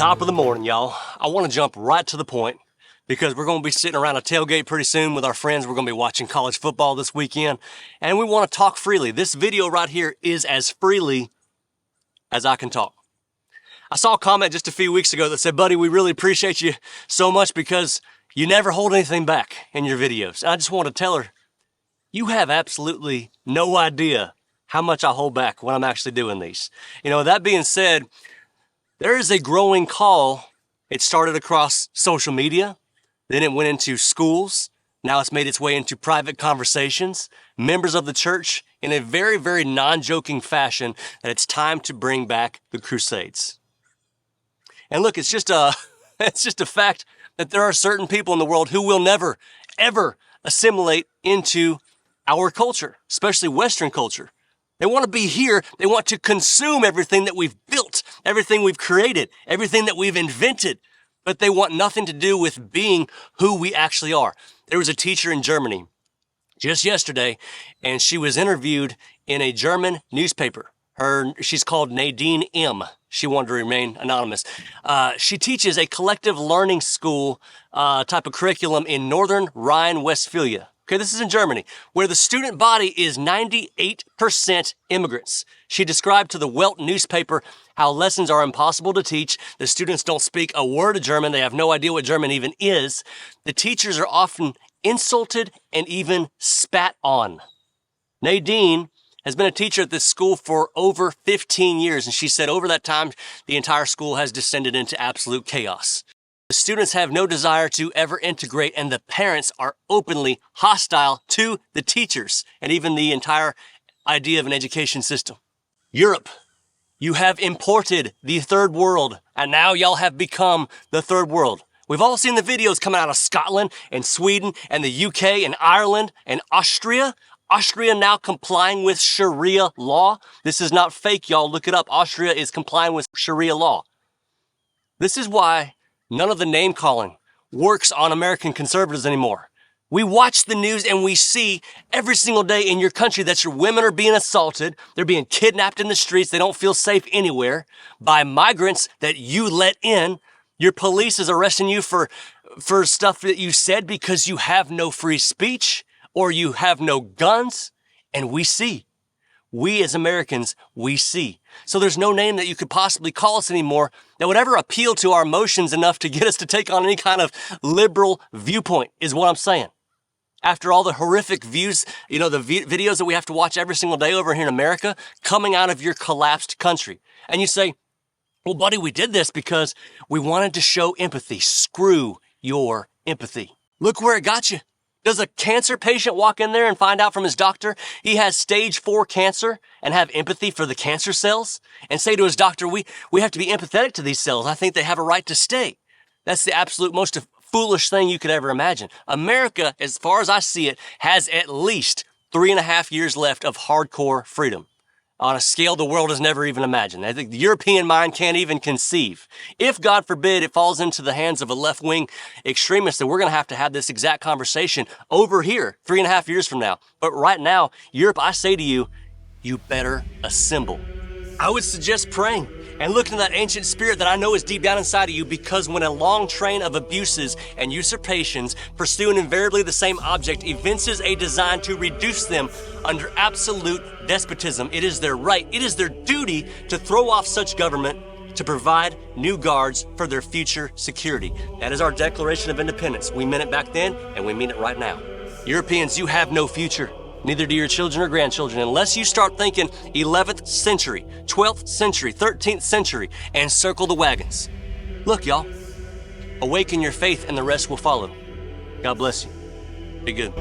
Top of the morning, y'all. I want to jump right to the point because we're going to be sitting around a tailgate pretty soon with our friends. We're going to be watching college football this weekend, and we want to talk freely. This video right here is as freely as I can talk. I saw a comment just a few weeks ago that said, buddy, we really appreciate you so much because you never hold anything back in your videos. And I just want to tell her, you have absolutely no idea how much I hold back when I'm actually doing these. You know, that being said, there is a growing call. It started across social media, then it went into schools. Now it's made its way into private conversations, members of the church, in a very, very non-joking fashion, that it's time to bring back the Crusades. And look, it's just a fact that there are certain people in the world who will never, ever assimilate into our culture, especially Western culture. They want to be here. They want to consume everything that we've built, everything we've created, everything that we've invented, but they want nothing to do with being who we actually are. There was a teacher in Germany just yesterday, and she was interviewed in a German newspaper. She's called Nadine M. She wanted to remain anonymous. She teaches a collective learning school type of curriculum in northern Rhine-Westphalia. Okay, this is in Germany, where the student body is 98% immigrants. She described to the Welt newspaper how lessons are impossible to teach. The students don't speak a word of German. They have no idea what German even is. The teachers are often insulted and even spat on. Nadine has been a teacher at this school for over 15 years, and she said over that time, the entire school has descended into absolute chaos. The students have no desire to ever integrate, and the parents are openly hostile to the teachers and even the entire idea of an education system. Europe, you have imported the third world, and now y'all have become the third world. We've all seen the videos coming out of Scotland and Sweden and the UK and Ireland and Austria. Austria now complying with Sharia law. This is not fake, y'all. Look it up. Austria is complying with Sharia law. This is why none of the name calling works on American conservatives anymore. We watch the news and we see every single day in your country that your women are being assaulted. They're being kidnapped in the streets. They don't feel safe anywhere by migrants that you let in. Your police is arresting you for stuff that you said because you have no free speech or you have no guns. And we see. We as Americans, we see. So there's no name that you could possibly call us anymore that would ever appeal to our emotions enough to get us to take on any kind of liberal viewpoint, is what I'm saying. After all the horrific views, the videos that we have to watch every single day over here in America coming out of your collapsed country. And you say, well, buddy, we did this because we wanted to show empathy. Screw your empathy. Look where it got you. Does a cancer patient walk in there and find out from his doctor he has stage 4 cancer and have empathy for the cancer cells and say to his doctor, we have to be empathetic to these cells. I think they have a right to stay. That's the absolute most foolish thing you could ever imagine. America, as far as I see it, has at least 3.5 years left of hardcore freedom on a scale the world has never even imagined. I think the European mind can't even conceive. If, God forbid, it falls into the hands of a left-wing extremist, then we're going to have this exact conversation over here 3.5 years from now. But right now, Europe, I say to you, you better assemble. I would suggest praying and looking to that ancient spirit that I know is deep down inside of you, because when a long train of abuses and usurpations pursuing invariably the same object evinces a design to reduce them under absolute despotism, it is their right, it is their duty to throw off such government to provide new guards for their future security. That is our Declaration of Independence. We meant it back then, and we mean it right now. Europeans, you have no future. Neither do your children or grandchildren, unless you start thinking 11th century, 12th century, 13th century, and circle the wagons. Look, y'all, awaken your faith and the rest will follow. God bless you. Be good.